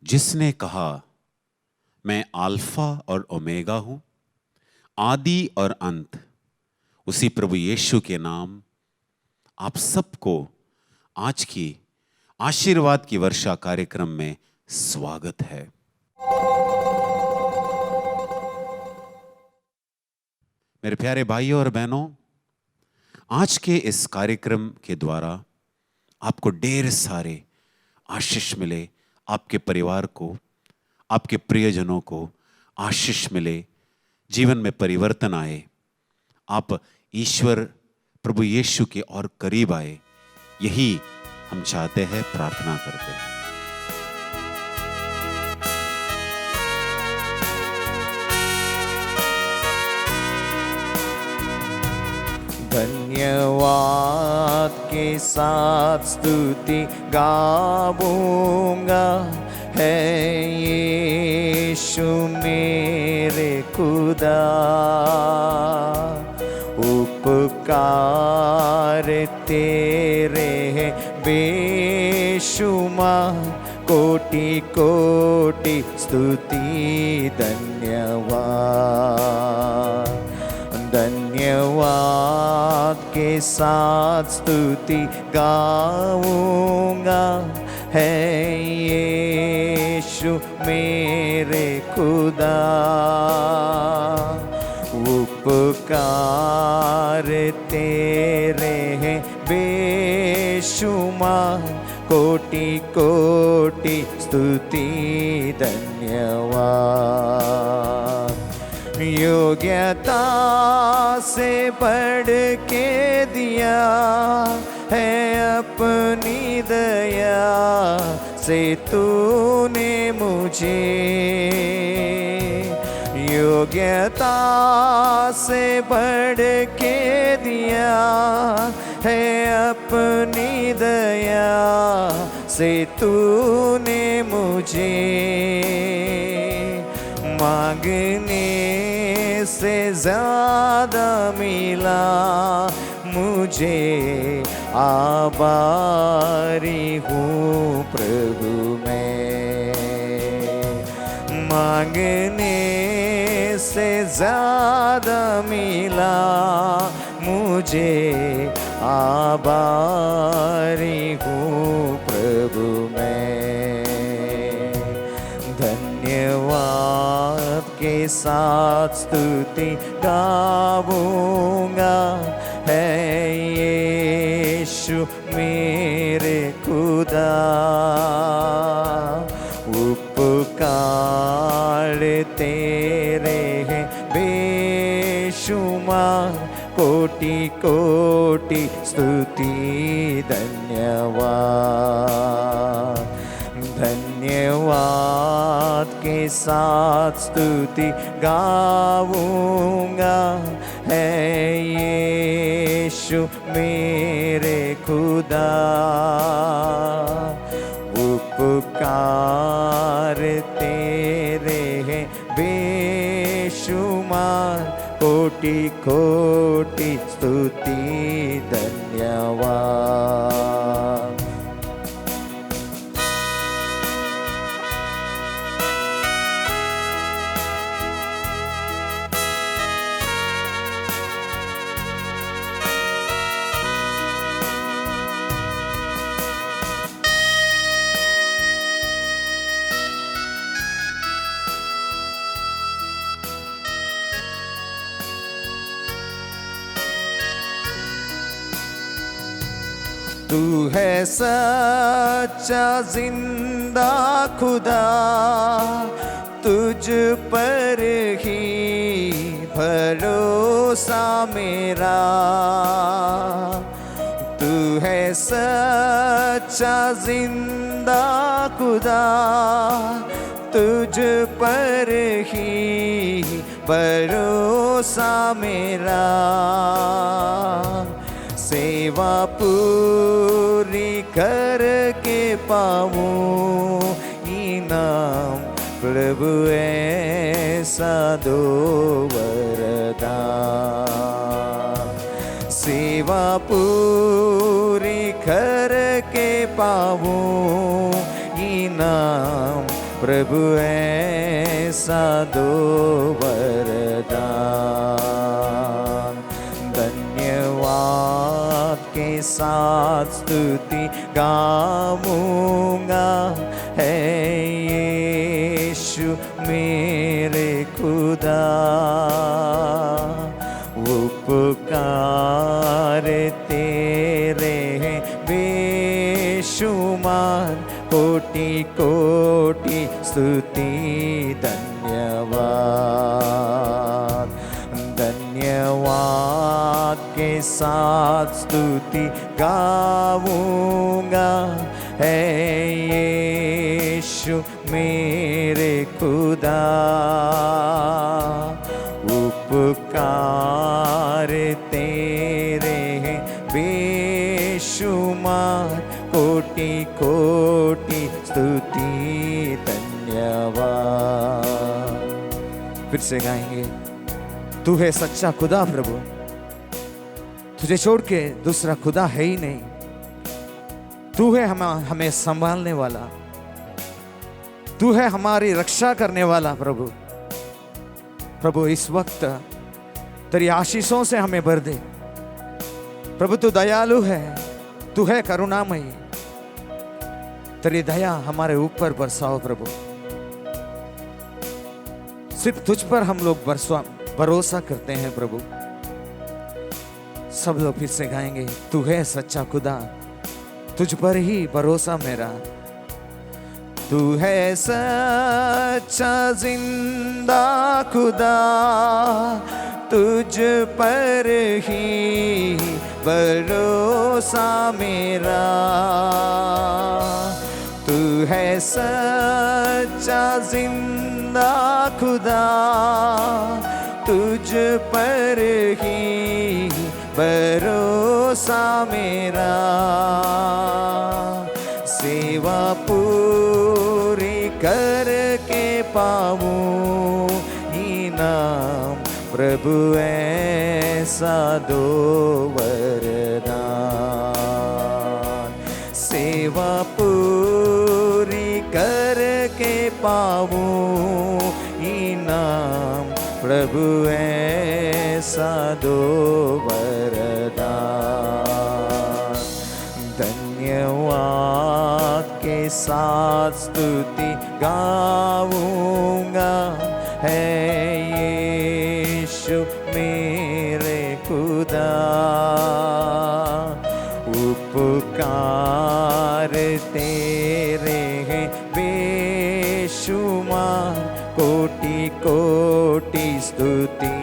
जिसने कहा मैं अल्फा और ओमेगा हूं, आदि और अंत, उसी प्रभु यीशु के नाम आप सबको आज की आशीर्वाद की वर्षा कार्यक्रम में स्वागत है। मेरे प्यारे भाइयों और बहनों, आज के इस कार्यक्रम के द्वारा आपको ढेर सारे आशीष मिले, आपके परिवार को, आपके प्रियजनों को आशीष मिले, जीवन में परिवर्तन आए, आप ईश्वर प्रभु यीशु के और करीब आए, यही हम चाहते हैं, प्रार्थना करते हैं। धन्यवाद के साथ स्तुति गाऊंगा, है यीशु मेरे खुदा। उपकार तेरे हैं बेशुमार, कोटि कोटि स्तुति धन्यवाद। धन्यवाद के साथ स्तुति गाऊंगा, है यीशु मेरे खुदा। उपकार तेरे हैं बेशुमार, कोटि कोटि स्तुति धन्यवाद। योग्यता से बढ़ के दिया है अपनी दया से तूने मुझे। योग्यता से बढ़ के दिया है अपनी दया से तूने मुझे। मांगने से ज्यादा मिला मुझे, आभारी हूँ प्रभु मैं। मांगने से ज्यादा मिला मुझे, आभारी हूँ प्रभु मैं। धन्यवाद के साथ स्तुति गाऊंगा, है यीशु मेरे खुदा। उपकार तेरे हैं बेशुमार, कोटि कोटि स्तुति धन्यवाद। धन्यवाद के साथ स्तुति गाऊंगा, है यीशु मेरे खुदा। उपकार तेरे हैं बेशुमार, कोटि कोटि स्तुति धन्यवाद। तू है सच्चा जिंदा खुदा, तुझ पर ही भरोसा मेरा। तू है सच्चा जिंदा खुदा, तुझ पर ही भरोसा मेरा। सेवा पूरी करके पाऊं इनाम, प्रभु ऐसा दो वरदान। सेवा पूरी करके पाऊं इनाम प्रभु ऐसा दो वरदान। धन्यवाद के साथ स्तुति गाऊंगा है यीशु मेरे खुदा। उपकार तेरे हैं बेशुमार, कोटि कोटि स्तुति धन्यवाद। धन्यवाद के साथ स्तुति गाऊंगा है यीशु मेरे खुदा। उपकार तेरे हैं बेशुमार, कोटि कोटि स्तुति धन्यवाद। फिर से गाएंगे, तू है सच्चा खुदा प्रभु, तुझे छोड़ के दूसरा खुदा है ही नहीं। तू है हमें संभालने वाला, तू है हमारी रक्षा करने वाला प्रभु। प्रभु इस वक्त तेरी आशीषों से हमें भर दे प्रभु। तू दयालु है, तू है करुणामयी, तेरी दया हमारे ऊपर बरसाओ प्रभु। सिर्फ तुझ पर हम लोग भरोसा करते हैं प्रभु। सब लोग फिर से गाएंगे, तू है सच्चा खुदा, तुझ पर ही भरोसा मेरा। तू है सच्चा जिंदा खुदा, तुझ पर ही भरोसा मेरा। तू है सच्चा जिंदा खुदा, तुझ पर ही भरोसा मेरा। सेवा पूरी करके पाऊं इनाम प्रभु ऐसा दो वरदान। सेवा पूरी करके पाऊं इनाम प्रभु ऐसा दो वरदान। धन्यवाद के साथ स्तुति गाऊंगा है यीशु मेरे खुदा। उपकार तेरे हैं बेशुमार, कोटि कोटि स्तुति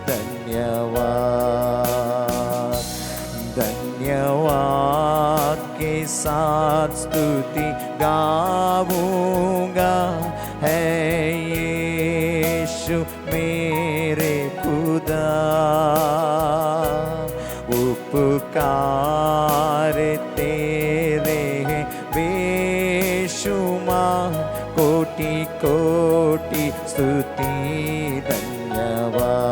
धन्यवाद। धन्यवाद के साथ स्तुति गाऊंगा है यीशु मेरे खुदा। उपकार तेरे हैं बेशुमार, कोटि कोटि स्तुति धन्यवाद।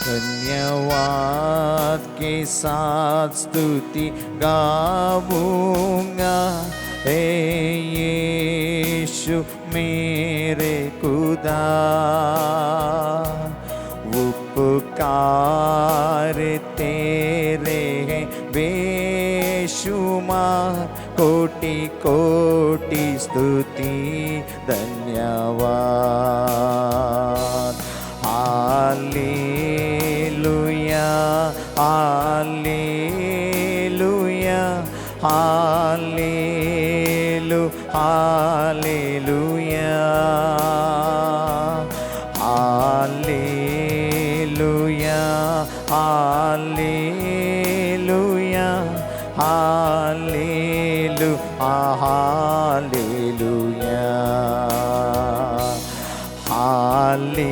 धन्यवाद के साथ स्तुति गाऊंगा हे यीशु मेरे खुदा। उपकार तेरे हैं बेशुमार, कोटि कोटि स्तुति धन्यवाद। हालेलुया हालेलुया हालेलु हालेलुया हालेलुया हालेलुया हालेलु हालेलुया हालेलुया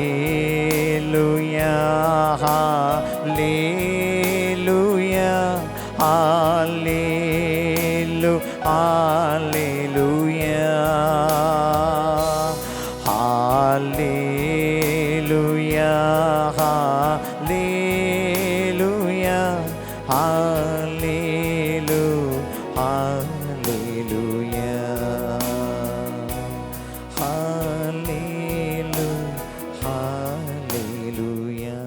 हालेलुया हालेलु हालेलुया हालेलुया हालेलुया हालेलु हालेलुया हालेलु हालेलुया।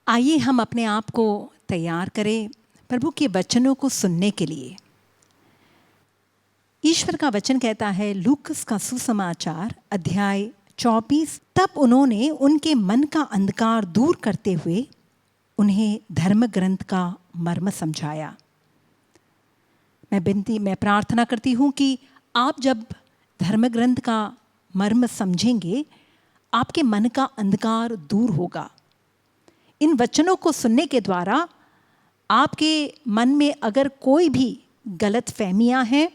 आइए हम अपने आप को तैयार करें प्रभु के वचनों को सुनने के लिए। ईश्वर का वचन कहता है, लूकस का सुसमाचार अध्याय 24, तब उन्होंने उनके मन का अंधकार दूर करते हुए उन्हें धर्म ग्रंथ का मर्म समझाया। मैं प्रार्थना करती हूँ कि आप जब धर्म ग्रंथ का मर्म समझेंगे, आपके मन का अंधकार दूर होगा। इन वचनों को सुनने के द्वारा आपके मन में अगर कोई भी गलत फहमियाँ हैं,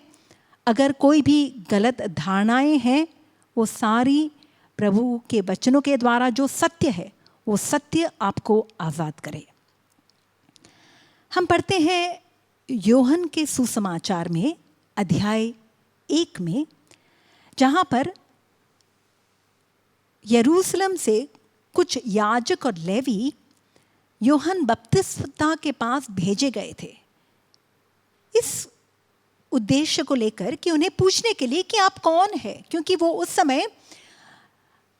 अगर कोई भी गलत धारणाएं हैं, वो सारी प्रभु के वचनों के द्वारा जो सत्य है, वो सत्य आपको आज़ाद करे। हम पढ़ते हैं योहन के सुसमाचार में अध्याय 1 में, जहाँ पर यरूशलेम से कुछ याजक और लेवी यूहन्ना बपतिस्ता के पास भेजे गए थे, इस उद्देश्य को लेकर कि उन्हें पूछने के लिए कि आप कौन हैं, क्योंकि वो उस समय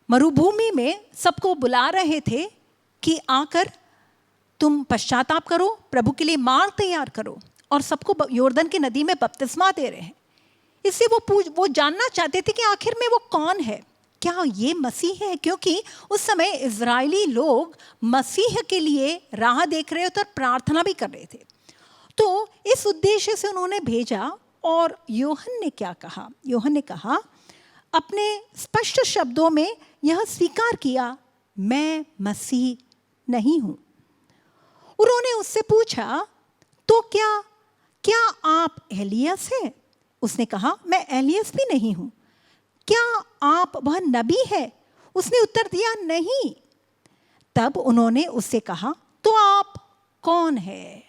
मरुभूमि में सबको बुला रहे थे कि आकर तुम पश्चाताप करो, प्रभु के लिए मार्ग तैयार करो, और सबको यॉर्दन की नदी में बपतिस्मा दे रहे हैं। इससे वो जानना चाहते थे कि आखिर में वो कौन है, क्या ये मसीह है, क्योंकि उस समय इजरायली लोग मसीह के लिए राह देख रहे थे और प्रार्थना भी कर रहे थे। तो इस उद्देश्य से उन्होंने भेजा। और यूहन्ना ने क्या कहा? यूहन्ना ने कहा, अपने स्पष्ट शब्दों में यह स्वीकार किया, मैं मसीह नहीं हूं। उन्होंने उससे पूछा, तो क्या आप एलियस हैं? उसने कहा, मैं एलियस भी नहीं हूं। क्या आप वह नबी है? उसने उत्तर दिया, नहीं। तब उन्होंने उससे कहा, तो आप कौन है?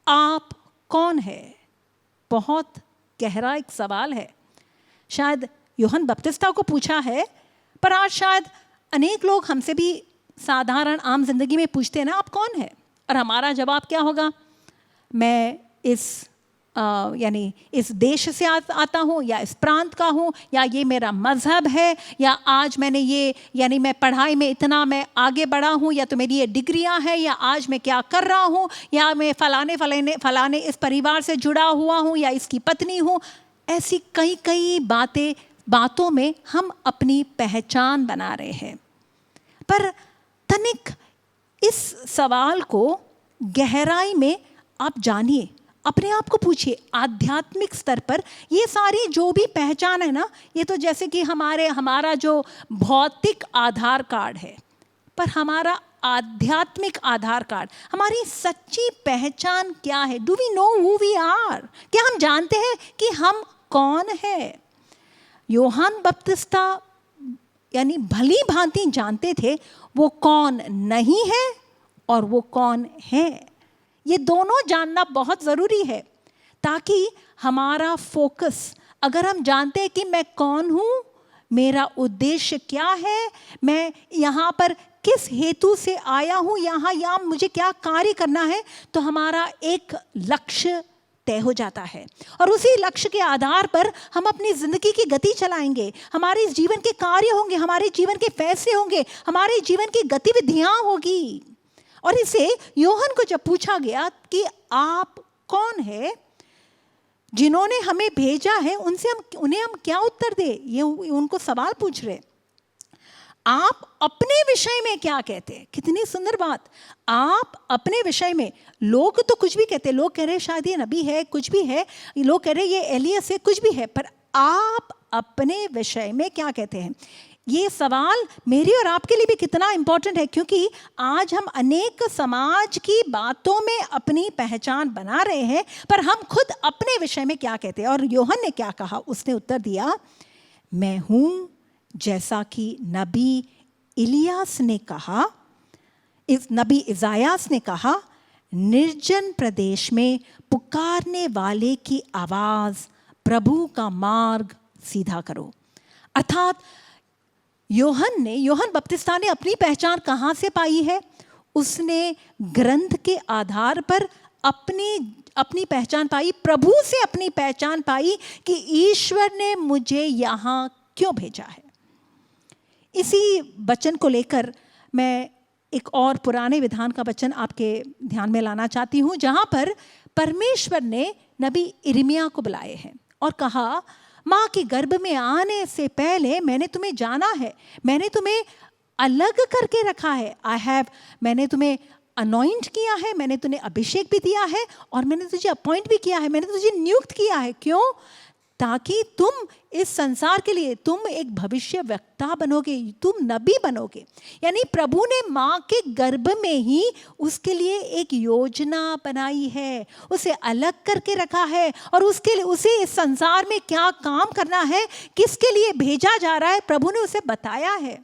आप कौन है? बहुत गहरा एक सवाल है। शायद यूहन्ना बपतिस्ता को पूछा है, पर आज शायद अनेक लोग हमसे भी साधारण आम जिंदगी में पूछते हैं ना, आप कौन है? और हमारा जवाब क्या होगा? मैं इस देश से आता हूँ, या इस प्रांत का हूँ, या ये मेरा मज़हब है, या आज मैंने मैं पढ़ाई में इतना मैं आगे बढ़ा हूँ, या तो मेरी ये डिग्रियाँ हैं, या आज मैं क्या कर रहा हूँ, या मैं फलाने इस परिवार से जुड़ा हुआ हूँ, या इसकी पत्नी हूँ। ऐसी कई बातों में हम अपनी पहचान बना रहे हैं। पर तनिक इस सवाल को गहराई में आप जानिए, अपने आप को पूछिए, आध्यात्मिक स्तर पर ये सारी जो भी पहचान है ना, ये तो जैसे कि हमारा जो भौतिक आधार कार्ड है, पर हमारा आध्यात्मिक आधार कार्ड, हमारी सच्ची पहचान क्या है? Do we know who we are? क्या हम जानते हैं कि हम कौन है? यूहन्ना बपतिस्ता भली भांति जानते थे वो कौन नहीं है और वो कौन है। ये दोनों जानना बहुत ज़रूरी है, ताकि हमारा फोकस, अगर हम जानते हैं कि मैं कौन हूँ, मेरा उद्देश्य क्या है, मैं यहाँ पर किस हेतु से आया हूँ, यहाँ मुझे क्या कार्य करना है, तो हमारा एक लक्ष्य तय हो जाता है। और उसी लक्ष्य के आधार पर हम अपनी ज़िंदगी की गति चलाएंगे। हमारे जीवन के कार्य होंगे, हमारे जीवन के फैसले होंगे, हमारे जीवन की गतिविधियाँ होगी। और इसे यूहन्ना को जब पूछा गया कि आप कौन है, जिन्होंने हमें भेजा है, उन्हें हम क्या उत्तर दे, ये उनको सवाल पूछ रहे। आप अपने विषय में क्या कहते हैं। कितनी सुंदर बात। आप अपने विषय में, लोग तो कुछ भी कहते हैं, लोग कह रहे हैं शायद ये नबी है, कुछ भी है, लोग कह रहे हैं ये एलियस है, कुछ भी है, पर आप अपने विषय में क्या कहते हैं। ये सवाल मेरी और आपके लिए भी कितना इंपॉर्टेंट है, क्योंकि आज हम अनेक समाज की बातों में अपनी पहचान बना रहे हैं, पर हम खुद अपने विषय में क्या कहते हैं। और यूहन्ना ने क्या कहा, उसने उत्तर दिया, मैं हूँ जैसा कि नबी इलियास ने कहा, इस नबी इज़ायास ने कहा, निर्जन प्रदेश में पुकारने वाले की आवाज़, प्रभु का मार्ग सीधा करो। अर्थात यूहन्ना बपतिस्ता ने अपनी पहचान कहाँ से पाई है। उसने ग्रंथ के आधार पर अपनी पहचान पाई, प्रभु से अपनी पहचान पाई कि ईश्वर ने मुझे यहाँ क्यों भेजा है। इसी वचन को लेकर मैं एक और पुराने विधान का वचन आपके ध्यान में लाना चाहती हूँ, जहाँ पर परमेश्वर ने नबी यिर्मयाह को बुलाए हैं और कहा, माँ के गर्भ में आने से पहले मैंने तुम्हें जाना है, मैंने तुम्हें अलग करके रखा है। मैंने तुम्हें अनॉइंट किया है, मैंने तुम्हें अभिषेक भी दिया है और मैंने तुझे अपॉइंट भी किया है, मैंने तुझे नियुक्त किया है। क्यों? ताकि तुम इस संसार के लिए तुम एक भविष्य वक्ता बनोगे, तुम नबी बनोगे। यानी प्रभु ने माँ के गर्भ में ही उसके लिए एक योजना बनाई है, उसे अलग करके रखा है और उसके लिए उसे इस संसार में क्या काम करना है, किसके लिए भेजा जा रहा है, प्रभु ने उसे बताया है।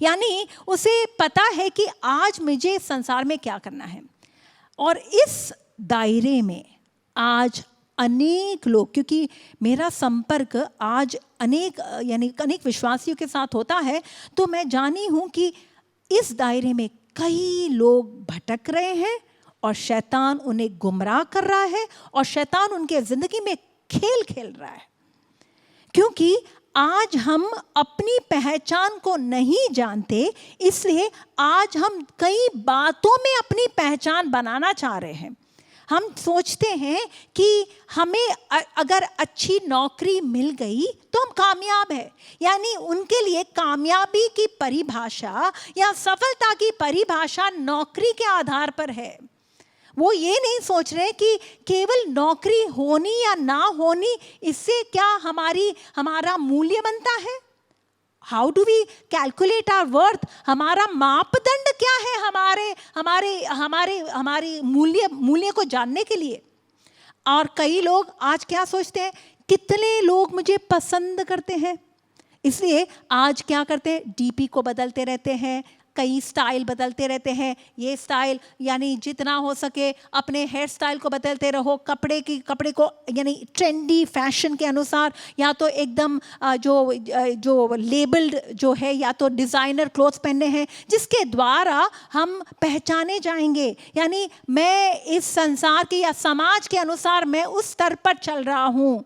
यानी उसे पता है कि आज मुझे संसार में क्या करना है। और इस दायरे में आज अनेक लोग, क्योंकि मेरा संपर्क आज अनेक विश्वासियों के साथ होता है, तो मैं जानी हूँ कि इस दायरे में कई लोग भटक रहे हैं और शैतान उन्हें गुमराह कर रहा है और शैतान उनके ज़िंदगी में खेल खेल रहा है। क्योंकि आज हम अपनी पहचान को नहीं जानते, इसलिए आज हम कई बातों में अपनी पहचान बनाना चाह रहे हैं। हम सोचते हैं कि हमें अगर अच्छी नौकरी मिल गई तो हम कामयाब हैं। यानी उनके लिए कामयाबी की परिभाषा या सफलता की परिभाषा नौकरी के आधार पर है। वो ये नहीं सोच रहे कि केवल नौकरी होनी या ना होनी इससे क्या हमारा मूल्य बनता है। How do we calculate our worth, हमारा मापदंड क्या है हमारे मूल्य को जानने के लिए। और कई लोग आज क्या सोचते हैं, कितने लोग मुझे पसंद करते हैं, इसलिए आज क्या करते हैं, डीपी को बदलते रहते हैं, कई स्टाइल बदलते रहते हैं। ये स्टाइल यानी जितना हो सके अपने हेयर स्टाइल को बदलते रहो, कपड़े को यानी ट्रेंडी फैशन के अनुसार, या तो एकदम जो लेबल्ड जो है, या तो डिज़ाइनर क्लोथ्स पहनने हैं जिसके द्वारा हम पहचाने जाएंगे। यानी मैं इस संसार के या समाज के अनुसार मैं उस स्तर पर चल रहा हूँ।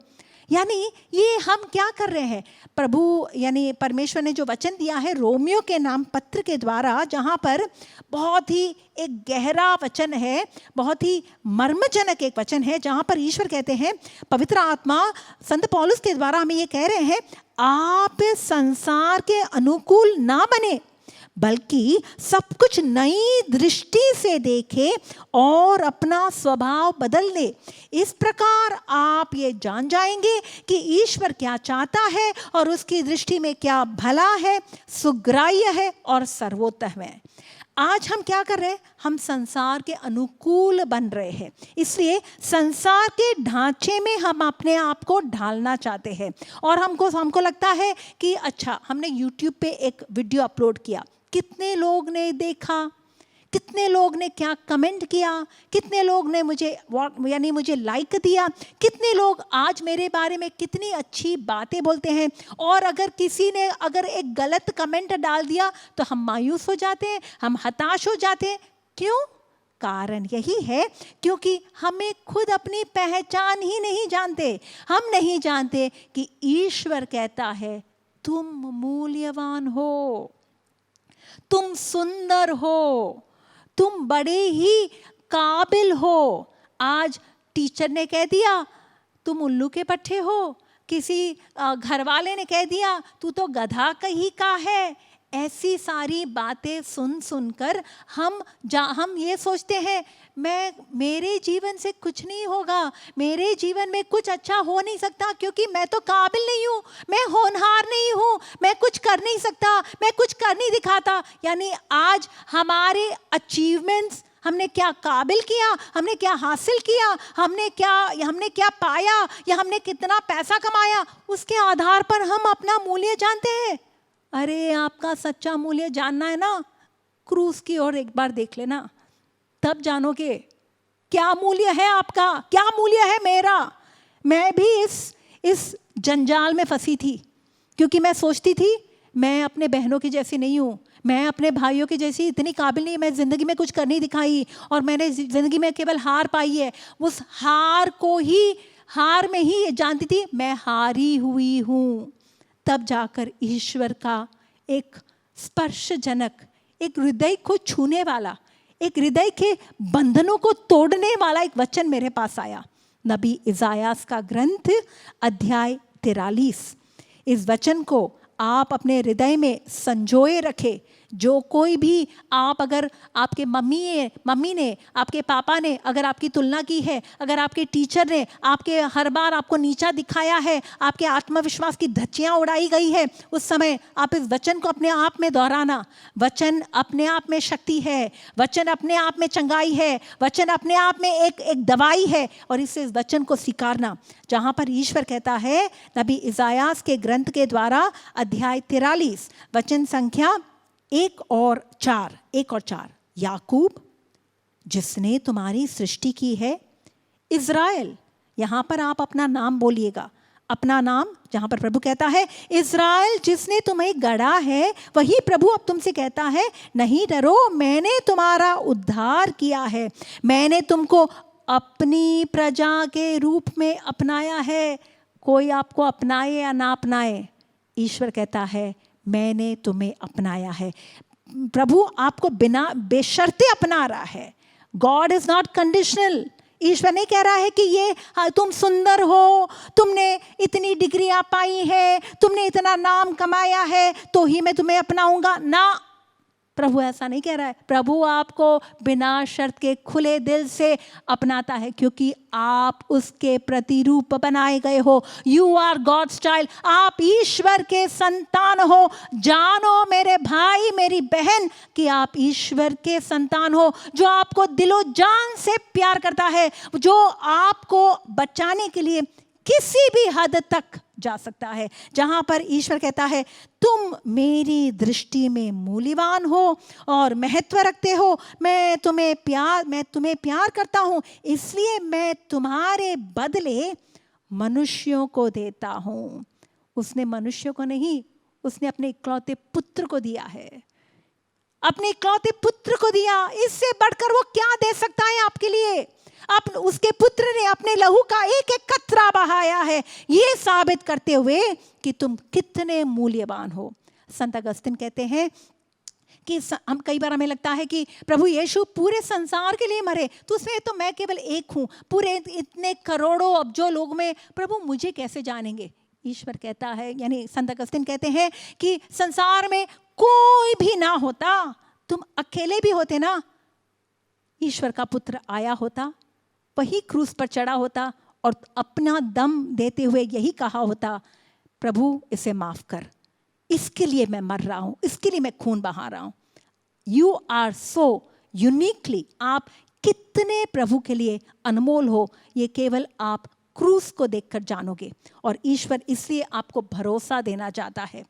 यानी ये हम क्या कर रहे हैं, प्रभु यानी परमेश्वर ने जो वचन दिया है रोमियो के नाम पत्र के द्वारा, जहाँ पर बहुत ही एक गहरा वचन है, बहुत ही मर्मजनक एक वचन है, जहाँ पर ईश्वर कहते हैं, पवित्र आत्मा संत पौलुस के द्वारा हमें ये कह रहे हैं, आप संसार के अनुकूल ना बने बल्कि सब कुछ नई दृष्टि से देखे और अपना स्वभाव बदल ले। इस प्रकार आप ये जान जाएंगे कि ईश्वर क्या चाहता है और उसकी दृष्टि में क्या भला है, सुग्राह्य है और सर्वोत्तम है। आज हम क्या कर रहे हैं, हम संसार के अनुकूल बन रहे हैं, इसलिए संसार के ढांचे में हम अपने आप को ढालना चाहते हैं। और हमको लगता है कि अच्छा, हमने YouTube पे एक वीडियो अपलोड किया, कितने लोग ने देखा, कितने लोग ने क्या कमेंट किया, कितने लोग ने मुझे लाइक दिया, कितने लोग आज मेरे बारे में कितनी अच्छी बातें बोलते हैं। और अगर किसी ने एक गलत कमेंट डाल दिया तो हम मायूस हो जाते हैं, हम हताश हो जाते हैं। क्यों? कारण यही है क्योंकि हमें खुद अपनी पहचान ही नहीं जानते। हम नहीं जानते कि ईश्वर कहता है तुम मूल्यवान हो, तुम सुंदर हो, तुम बड़े ही काबिल हो। आज टीचर ने कह दिया तुम उल्लू के पट्टे हो, किसी घर वाले ने कह दिया तू तो गधा कहीं का है, ऐसी सारी बातें सुन सुनकर हम ये सोचते हैं मेरे जीवन से कुछ नहीं होगा, मेरे जीवन में कुछ अच्छा हो नहीं सकता, क्योंकि मैं तो काबिल नहीं हूँ, मैं होनहार नहीं हूँ, मैं कुछ कर नहीं सकता, मैं कुछ कर नहीं दिखाता। यानी आज हमारे अचीवमेंट्स, हमने क्या काबिल किया, हमने क्या हासिल किया, हमने क्या पाया, या हमने कितना पैसा कमाया, उसके आधार पर हम अपना मूल्य जानते हैं। अरे आपका सच्चा मूल्य जानना है ना, क्रूस की ओर एक बार देख लेना, तब जानोगे क्या मूल्य है आपका, क्या मूल्य है मेरा। मैं भी इस जंजाल में फंसी थी, क्योंकि मैं सोचती थी मैं अपने बहनों की जैसी नहीं हूँ, मैं अपने भाइयों की जैसी इतनी काबिल नहीं, मैं ज़िंदगी में कुछ कर नहीं दिखाई, और मैंने ज़िंदगी में केवल हार पाई है। उस हार में ही जानती थी मैं हारी हुई हूँ। तब जाकर ईश्वर का एक स्पर्शजनक, एक हृदय को छूने वाला, एक हृदय के बंधनों को तोड़ने वाला एक वचन मेरे पास आया। नबी इज़ायास का ग्रंथ अध्याय 43। इस वचन को आप अपने हृदय में संजोए रखे। जो कोई भी अगर आपके मम्मी ने, आपके पापा ने अगर आपकी तुलना की है, अगर आपके टीचर ने आपके हर बार आपको नीचा दिखाया है, आपके आत्मविश्वास की धज्जियां उड़ाई गई है, उस समय आप इस वचन को अपने आप में दोहराना। वचन अपने आप में शक्ति है, वचन अपने आप में चंगाई है, वचन अपने आप में एक दवाई है, और इस वचन को स्वीकारना। जहाँ पर ईश्वर कहता है नबी इज़ायास के ग्रंथ के द्वारा अध्याय 43 वचन संख्या 1 और 4, याकूब जिसने तुम्हारी सृष्टि की है, इज़राइल, यहाँ पर आप अपना नाम बोलिएगा, अपना नाम, जहाँ पर प्रभु कहता है इज़राइल जिसने तुम्हें गढ़ा है, वही प्रभु अब तुमसे कहता है नहीं डरो, मैंने तुम्हारा उद्धार किया है, मैंने तुमको अपनी प्रजा के रूप में अपनाया है। कोई आपको अपनाए या ना अपनाए, ईश्वर कहता है मैंने तुम्हें अपनाया है। प्रभु आपको बिना बेशर्ते अपना रहा है। God is not conditional. ईश्वर नहीं कह रहा है कि ये तुम सुंदर हो, तुमने इतनी डिग्रियां पाई है, तुमने इतना नाम कमाया है तो ही मैं तुम्हें अपनाऊंगा ना। प्रभु ऐसा नहीं कह रहा है। प्रभु आपको बिना शर्त के खुले दिल से अपनाता है, क्योंकि आप उसके प्रतिरूप बनाए गए हो। यू आर गॉड्स चाइल्ड, आप ईश्वर के संतान हो। जानो मेरे भाई मेरी बहन कि आप ईश्वर के संतान हो, जो आपको दिलो जान से प्यार करता है, जो आपको बचाने के लिए किसी भी हद तक जा सकता है। जहां पर ईश्वर कहता है तुम मेरी दृष्टि में मूल्यवान हो और महत्व रखते हो, मैं तुम्हें प्यार करता हूं, इसलिए मैं तुम्हारे बदले मनुष्यों को देता हूं। उसने मनुष्यों को नहीं, उसने अपने इकलौते पुत्र को दिया है, अपने इकलौते पुत्र को दिया। इससे बढ़कर वो क्या दे सकता है आपके लिए? उसके पुत्र ने अपने लहू का एक एक कतरा बहाया है, ये साबित करते हुए कि तुम कितने मूल्यवान हो। संत अगस्तिन कहते हैं कि हम कई बार हमें लगता है कि प्रभु यीशु पूरे संसार के लिए मरे, तो उसमें तो मैं केवल एक हूँ, पूरे इतने करोड़ों अब्जों लोग में प्रभु मुझे कैसे जानेंगे? ईश्वर कहता है, यानी संत अगस्तिन कहते हैं कि संसार में कोई भी ना होता, तुम अकेले भी होते ना, ईश्वर का पुत्र आया होता, वही क्रूस पर चढ़ा होता और अपना दम देते हुए यही कहा होता, प्रभु इसे माफ कर, इसके लिए मैं मर रहा हूं, इसके लिए मैं खून बहा रहा हूं। यू आर सो यूनिकली, आप कितने प्रभु के लिए अनमोल हो, ये केवल आप क्रूस को देखकर जानोगे। और ईश्वर इसलिए आपको भरोसा देना चाहता है,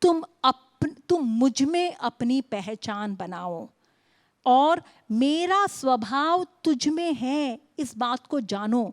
तुम मुझ में अपनी पहचान बनाओ और मेरा स्वभाव तुझ में है, इस बात को जानो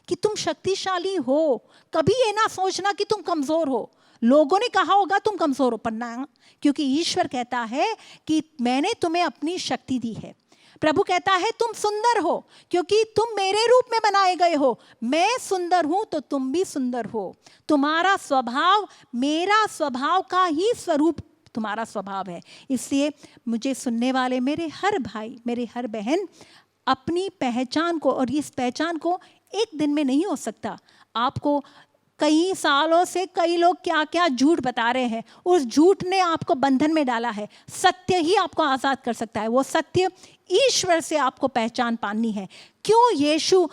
कि तुम शक्तिशाली हो। कभी ये ना सोचना कि तुम कमजोर हो। लोगों ने कहा होगा तुम कमजोर हो, पर ना, क्योंकि ईश्वर कहता है कि मैंने तुम्हें अपनी शक्ति दी है। प्रभु कहता है तुम सुंदर हो क्योंकि तुम मेरे रूप में बनाए गए हो। मैं सुंदर हूं तो तुम भी सुंदर हो। तुम्हारा स्वभाव मेरा स्वभाव का ही स्वरूप तुम्हारा स्वभाव है। इसलिए मुझे सुनने वाले मेरे हर भाई मेरे हर बहन अपनी पहचान को, और इस पहचान को एक दिन में नहीं हो सकता, आपको कई सालों से कई लोग क्या क्या झूठ बता रहे हैं, उस झूठ ने आपको बंधन में डाला है। सत्य ही आपको आज़ाद कर सकता है। वो सत्य ईश्वर से आपको पहचान पानी है। क्यों यीशु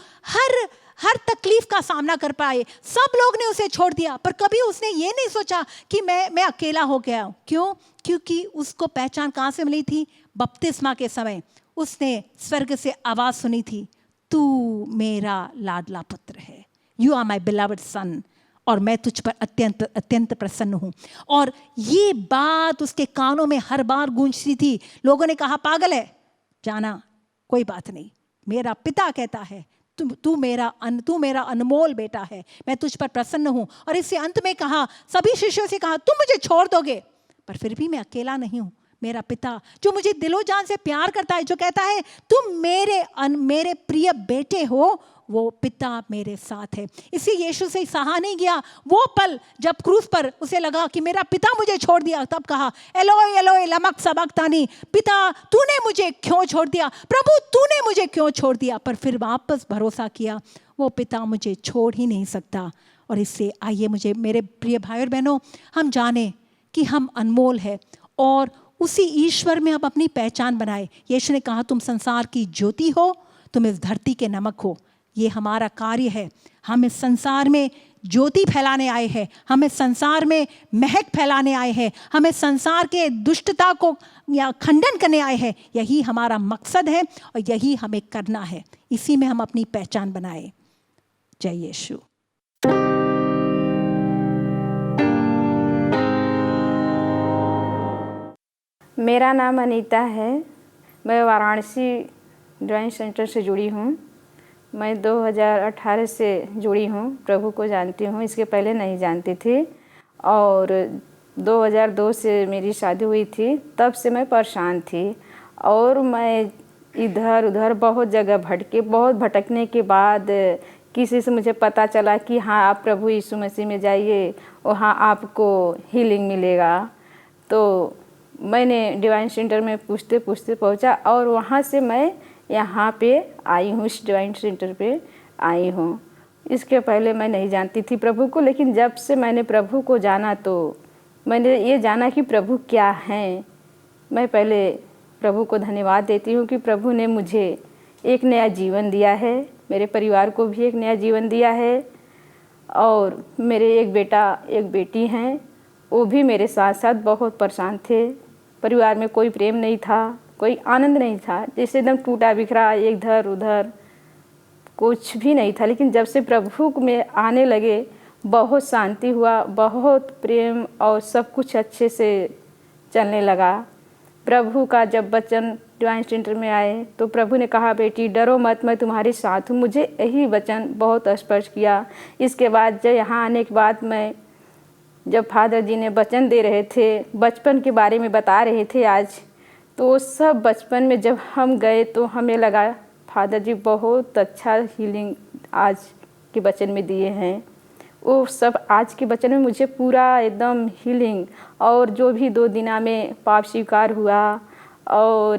हर तकलीफ का सामना कर पाए? सब लोग ने उसे छोड़ दिया, पर कभी उसने ये नहीं सोचा कि मैं अकेला हो गया हूँ। क्यों? क्योंकि उसको पहचान कहाँ से मिली थी? बपतिस्मा के समय उसने स्वर्ग से आवाज सुनी थी, तू मेरा लाडला पुत्र है, यू आर माई बिलवड सन, और मैं तुझ पर अत्यंत अत्यंत प्रसन्न हूँ। और ये बात उसके कानों में हर बार गूंजती थी। लोगों ने कहा पागल है, जाना कोई बात नहीं, मेरा पिता कहता है तू मेरा अनमोल बेटा है, मैं तुझ पर प्रसन्न हूँ। और इससे अंत में कहा, सभी शिष्यों से कहा, तुम मुझे छोड़ दोगे पर फिर भी मैं अकेला नहीं हूँ। मेरा पिता जो मुझे दिलो जान से प्यार करता है, जो कहता है तुम मेरे प्रिय बेटे हो, वो पिता मेरे साथ है। इसलिए यीशु से सहा नहीं गया वो पल जब क्रूस पर उसे लगा कि मेरा पिता मुझे छोड़ दिया। तब कहा, एलोय एलोय लमा सबक्तानी, पिता तूने मुझे क्यों छोड़ दिया, प्रभु तूने मुझे क्यों छोड़ दिया। पर फिर वापस भरोसा किया, वो पिता मुझे छोड़ ही नहीं सकता। और इससे आइए मुझे मेरे प्रिय भाई और बहनों, हम जाने कि हम अनमोल है और उसी ईश्वर में हम अपनी पहचान बनाए। यीशु ने कहा, तुम संसार की ज्योति हो, तुम इस धरती के नमक हो। ये हमारा कार्य है। हम इस संसार में ज्योति फैलाने आए हैं, हम इस संसार में महक फैलाने आए हैं, हम इस संसार के दुष्टता को या खंडन करने आए हैं। यही हमारा मकसद है और यही हमें करना है। इसी में हम अपनी पहचान बनाए। जय यीशु। मेरा नाम अनीता है। मैं वाराणसी डिवाइन सेंटर से जुड़ी हूँ। मैं 2018 से जुड़ी हूँ, प्रभु को जानती हूँ, इसके पहले नहीं जानती थी। और 2002 से मेरी शादी हुई थी, तब से मैं परेशान थी और मैं इधर उधर बहुत जगह बहुत भटकने के बाद किसी से मुझे पता चला कि हाँ आप प्रभु यीशु मसीह में जाइए, वहाँ आपको हीलिंग मिलेगा। तो मैंने डिवाइन सेंटर में पूछते पूछते पहुँचा और वहाँ से मैं यहाँ पे आई हूँ, इस डिवाइन सेंटर पे आई हूँ। इसके पहले मैं नहीं जानती थी प्रभु को, लेकिन जब से मैंने प्रभु को जाना तो मैंने ये जाना कि प्रभु क्या हैं। मैं पहले प्रभु को धन्यवाद देती हूँ कि प्रभु ने मुझे एक नया जीवन दिया है, मेरे परिवार को भी एक नया जीवन दिया है। और मेरे एक बेटा एक बेटी हैं, वो भी मेरे साथ साथ बहुत परेशान थे। परिवार में कोई प्रेम नहीं था, कोई आनंद नहीं था, जैसे एकदम टूटा बिखरा, इधर उधर कुछ भी नहीं था। लेकिन जब से प्रभु में आने लगे बहुत शांति हुआ, बहुत प्रेम और सब कुछ अच्छे से चलने लगा। प्रभु का जब वचन डिवाइन सेंटर में आए तो प्रभु ने कहा, बेटी डरो मत, मैं तुम्हारे साथ हूँ। मुझे यही वचन बहुत स्पर्श किया। इसके बाद जब यहाँ आने के बाद मैं जब फादर जी ने वचन दे रहे थे, बचपन के बारे में बता रहे थे आज, तो सब बचपन में जब हम गए तो हमें लगा फादर जी बहुत अच्छा हीलिंग आज के वचन में दिए हैं। वो सब आज के वचन में मुझे पूरा एकदम हीलिंग, और जो भी 2 दिना में पाप स्वीकार हुआ और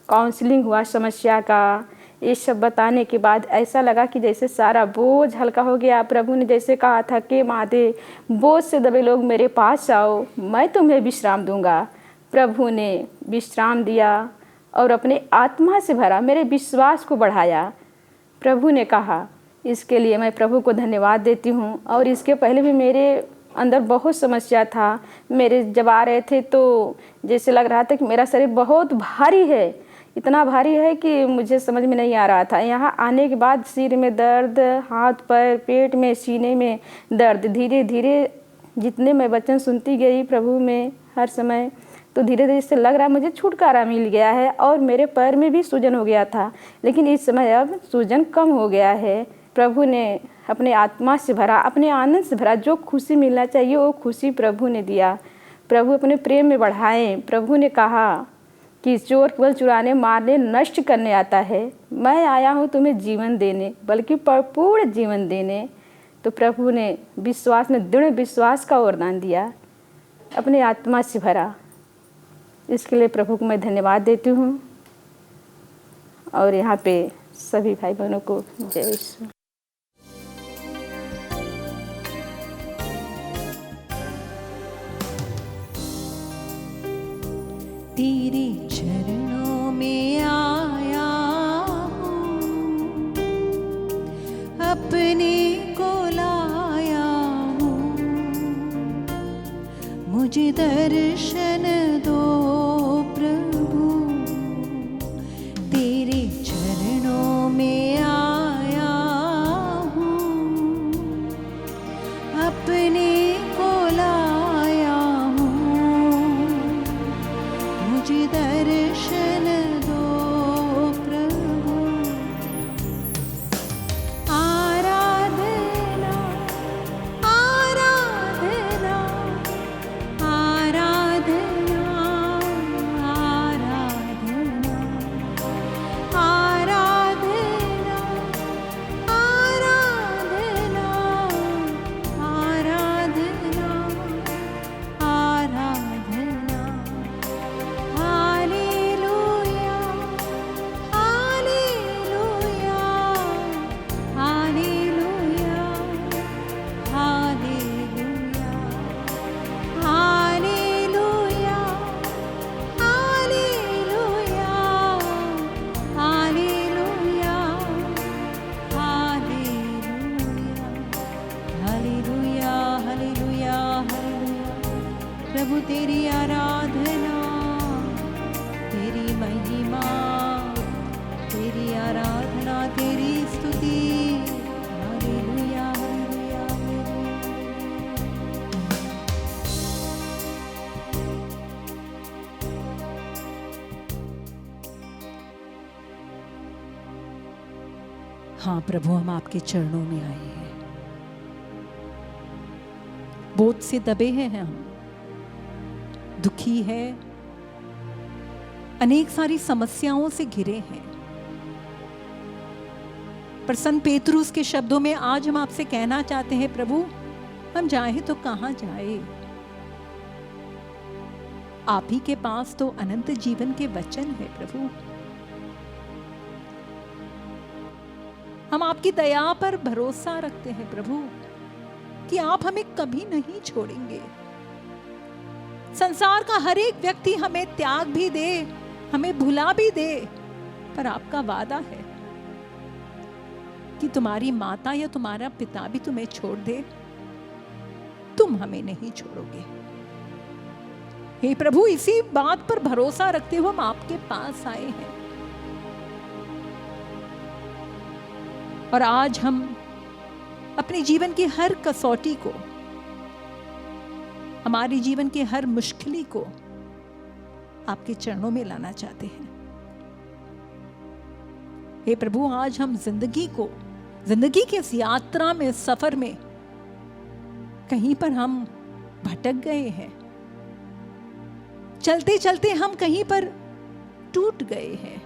काउंसलिंग हुआ समस्या का, ये सब बताने के बाद ऐसा लगा कि जैसे सारा बोझ हल्का हो गया। प्रभु ने जैसे कहा था कि मादे बोझ से दबे लोग मेरे पास आओ, मैं तुम्हें विश्राम दूंगा। प्रभु ने विश्राम दिया और अपने आत्मा से भरा, मेरे विश्वास को बढ़ाया। प्रभु ने कहा, इसके लिए मैं प्रभु को धन्यवाद देती हूँ। और इसके पहले भी मेरे अंदर बहुत समस्या था। मेरे जब आ रहे थे तो जैसे लग रहा था कि मेरा शरीर बहुत भारी है, इतना भारी है कि मुझे समझ में नहीं आ रहा था। यहाँ आने के बाद सिर में दर्द, हाथ पैर, पेट में, सीने में दर्द, धीरे धीरे जितने मैं वचन सुनती गई प्रभु में हर समय, तो धीरे धीरे इससे लग रहा मुझे छुटकारा मिल गया है। और मेरे पैर में भी सूजन हो गया था, लेकिन इस समय अब सूजन कम हो गया है। प्रभु ने अपने आत्मा से भरा, अपने आनंद से भरा। जो खुशी मिलना चाहिए वो खुशी प्रभु ने दिया। प्रभु अपने प्रेम में बढ़ाए। प्रभु ने कहा कि चोर केवल चुराने, मारने, नष्ट करने आता है, मैं आया हूँ तुम्हें जीवन देने, बल्कि पूर्ण जीवन देने। तो प्रभु ने विश्वास में दृढ़ विश्वास का वरदान दिया, अपने आत्मा से भरा। इसके लिए प्रभु को मैं धन्यवाद देती हूँ। और यहाँ पे सभी भाई बहनों को जय यीशु। तेरे चरणों में आया हूँ, अपने को लाया हूँ, मुझे दर्शन दो प्रभु, तेरे चरणों में आया हूँ, अपने को लाया हूँ, मुझे दर्शन दो प्रभु। आराधना आराधना आराधना आराधना आराधना आराधना आराधना आराधना। हालेलुया हालेलुया हालेलुया हालेलुया हालेलुया हालेलुया हालेलुया हालेलुया हालेलुया हालेलुया। प्रभु तेरी आराधना, तेरी महिमा, तेरी आराधना, तेरी स्तुति। हालेलुया हालेलुया हाँ प्रभु, हम आपके चरणों में आए हैं। बोझ से दबे हैं हम, दुखी है, अनेक सारी समस्याओं से घिरे हैं। पर संत पेतरुस के शब्दों में आज हम आपसे कहना चाहते हैं, प्रभु हम जाएं तो कहां जाए? आप ही के पास तो अनंत जीवन के वचन है प्रभु। हम आपकी दया पर भरोसा रखते हैं प्रभु कि आप हमें कभी नहीं छोड़ेंगे। संसार का हर एक व्यक्ति हमें त्याग भी दे, हमें भुला भी दे, पर आपका वादा है कि तुम्हारी माता या तुम्हारा पिता भी तुम्हें छोड़ दे, तुम हमें नहीं छोड़ोगे। हे प्रभु, इसी बात पर भरोसा रखते हुए हम आपके पास आए हैं। और आज हम अपने जीवन की हर कसौटी को, हमारे जीवन की हर मुश्किल को आपके चरणों में लाना चाहते हैं। हे प्रभु, आज हम जिंदगी की इस यात्रा में, सफर में कहीं पर हम भटक गए हैं, चलते चलते हम कहीं पर टूट गए हैं,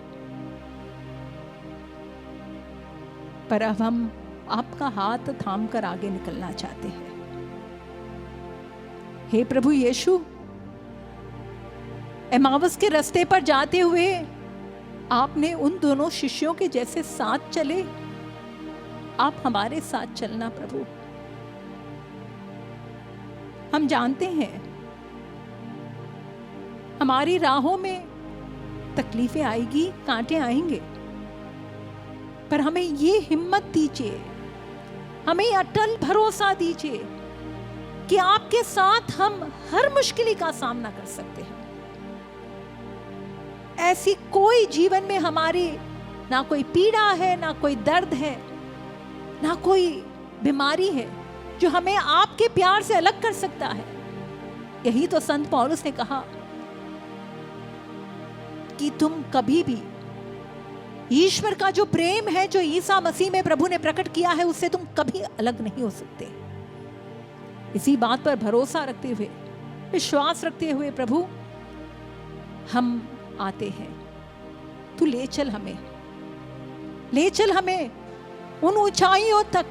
पर अब हम आपका हाथ थाम कर आगे निकलना चाहते हैं। हे प्रभु यीशु, एमावस के रास्ते पर जाते हुए आपने उन दोनों शिष्यों के जैसे साथ चले, आप हमारे साथ चलना प्रभु। हम जानते हैं हमारी राहों में तकलीफें आएगी, कांटे आएंगे, पर हमें ये हिम्मत दीजिए, हमें अटल भरोसा दीजिए कि आपके साथ हम हर मुश्किल का सामना कर सकते हैं। ऐसी कोई जीवन में हमारी ना कोई पीड़ा है, ना कोई दर्द है, ना कोई बीमारी है जो हमें आपके प्यार से अलग कर सकता है। यही तो संत पौलुस ने कहा कि तुम कभी भी ईश्वर का जो प्रेम है, जो ईसा मसीह में प्रभु ने प्रकट किया है, उससे तुम कभी अलग नहीं हो सकते। इसी बात पर भरोसा रखते हुए, विश्वास रखते हुए प्रभु हम आते हैं। तू ले चल हमें, ले चल हमें उन ऊंचाइयों तक,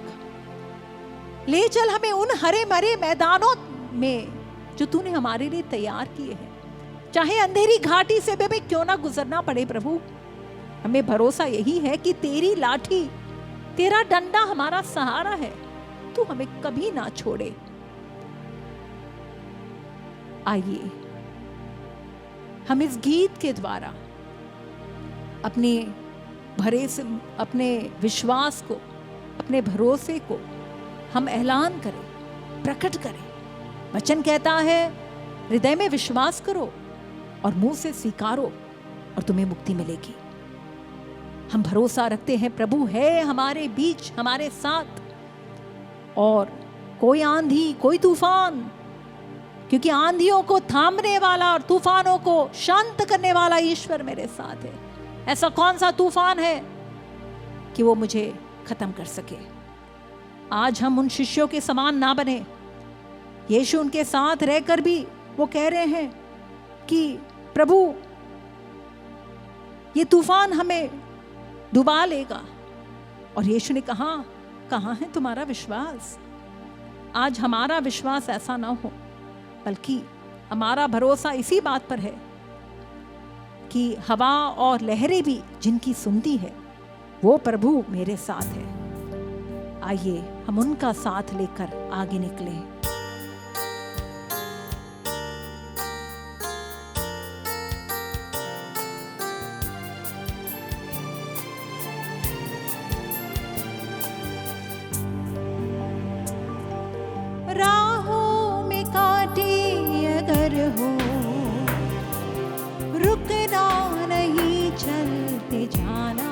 ले चल हमें उन हरे भरे मैदानों में जो तूने हमारे लिए तैयार किए हैं। चाहे अंधेरी घाटी से भी हमें क्यों ना गुजरना पड़े प्रभु, हमें भरोसा यही है कि तेरी लाठी, तेरा डंडा हमारा सहारा है, तू हमें कभी ना छोड़े। आइए हम इस गीत के द्वारा अपने विश्वास को, अपने भरोसे को हम ऐलान करें, प्रकट करें। वचन कहता है हृदय में विश्वास करो और मुंह से स्वीकारो और तुम्हें मुक्ति मिलेगी। हम भरोसा रखते हैं प्रभु है हमारे बीच, हमारे साथ, और कोई आंधी, कोई तूफान, क्योंकि आंधियों को थामने वाला और तूफानों को शांत करने वाला ईश्वर मेरे साथ है। ऐसा कौन सा तूफान है कि वो मुझे खत्म कर सके? आज हम उन शिष्यों के समान ना बने। यीशु उनके साथ रहकर भी वो कह रहे हैं कि प्रभु ये तूफान हमें डुबा लेगा, और यीशु ने कहा कहाँ है तुम्हारा विश्वास? आज हमारा विश्वास ऐसा ना हो, बल्कि हमारा भरोसा इसी बात पर है कि हवा और लहरें भी जिनकी सुनती है वो प्रभु मेरे साथ है। आइए हम उनका साथ लेकर आगे निकले। राहों में कांटे अगर हो, रुकना नहीं, चलते जाना।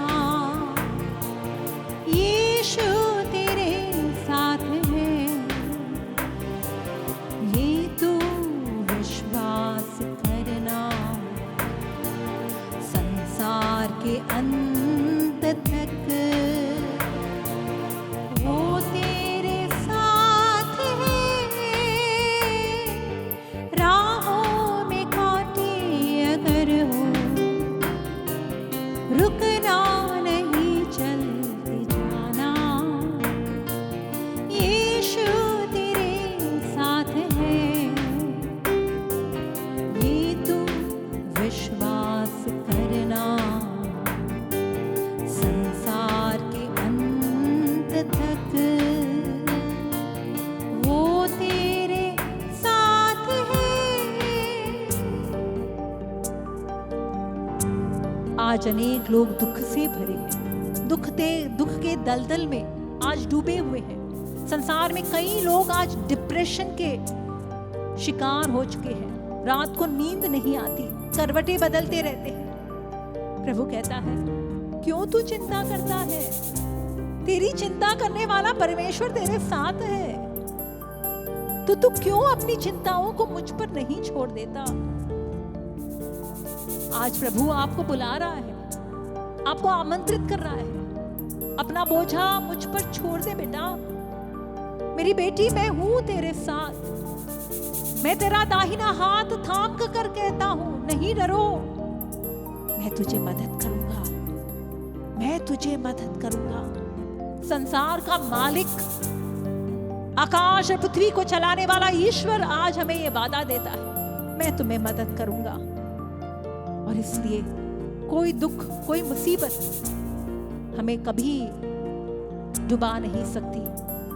यीशु तेरे साथ है, ये तू विश्वास करना। संसार के अंत तक वो तेरे साथ है। राहों में कांटे अगर हो, रुकना नहीं, चलते जाना। यीशु तेरे साथ है, ये तू विश्वास करना। संसार के अंत तक वो तेरे साथ है। आज अनेक लोग दुख से भरे हैं, दुख के दलदल में आज डूबे हुए हैं। संसार में कई लोग आज डिप्रेशन के शिकार हो चुके हैं। रात को नींद नहीं आती, करवटें बदलते रहते हैं। प्रभु कहता है क्यों तू चिंता करता है? तेरी चिंता करने वाला परमेश्वर तेरे साथ है। तो तू क्यों अपनी चिंताओं को मुझ पर नहीं छोड़ देता? आज प्रभु आपको बुला रहा है, आपको आमंत्रित कर रहा है। अपना बोझा मुझ पर छोड़ दे बेटा। मेरी बेटी, मैं हूं तेरे साथ। मैं तेरा दाहिना हाथ थाम कर कहता हूं, नहीं डरो, मैं तुझे मदद करूंगा, मैं तुझे मदद करूंगा। संसार का मालिक, आकाश और पृथ्वी को चलाने वाला ईश्वर आज हमें यह वादा देता है, मैं तुम्हें मदद करूंगा। और इसलिए कोई दुख, कोई मुसीबत हमें कभी डुबा नहीं सकती।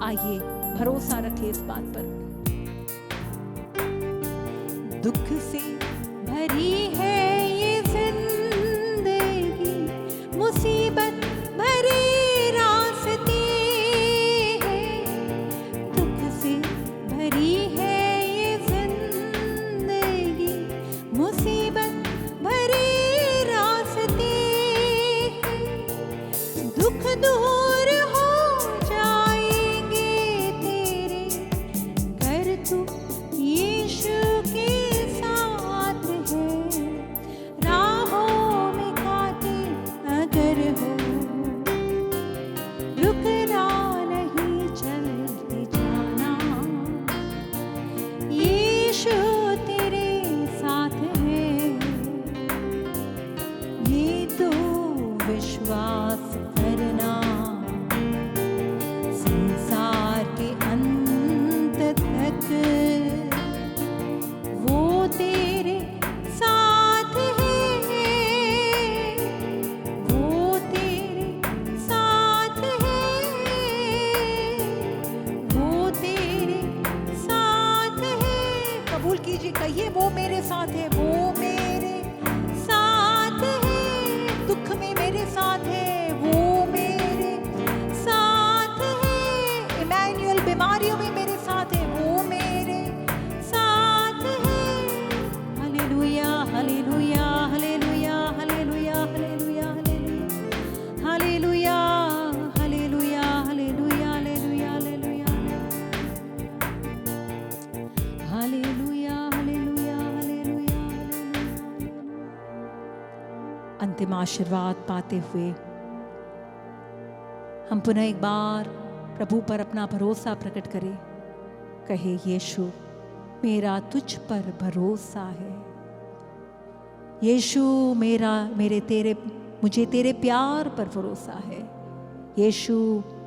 आइए भरोसा रखें इस बात पर। दुख से भरी है ये जिंदगी, मुसीबत भरे रास्ते हैं। दुख से भरी है ये जिंदगी, मुसीबत भरे रास्ते हैं। दुख दूर हो जाएंगे तेरे, कर तू यीशु के साथ है। राहों में कांटे अगर हो, रुकना नहीं, चलते जाना। यीशु तेरे साथ है, ये तो विश्वास करना। संसार के अंत तक वो तेरे साथ है, वो तेरे साथ है, वो तेरे साथ है। कबूल कीजिए, कहिए वो मेरे साथ है, वो मेरे में मेरे साथ है, वो मेरे साथ है। इमैनुअल बीमारियों में मेरे साथ है, वो मेरे साथ है। हालेलुया हालेलुया हालेलुया हालेलुया हालेलुया हालेलुया हालेलुया हालेलुया हालेलुया हालेलुया हालेलुया हालेलुया हालेलुया। अंतिम आशीर्वाद पाते हुए हम पुनः एक बार प्रभु पर अपना भरोसा प्रकट करें। कहे, यीशु मेरा तुझ पर भरोसा है। यीशु मुझे तेरे प्यार पर भरोसा है। यीशु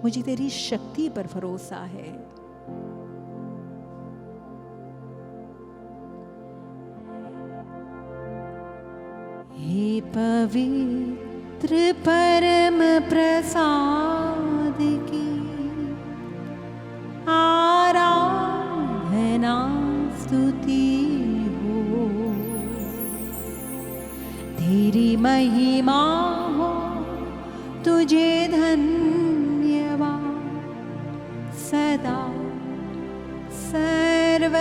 मुझे तेरी शक्ति पर भरोसा है। हे पवित्र परम प्रसाद की आराधना स्तुति हो, तेरी महिमा हो, तुझे धन्यवाद सदा सर्व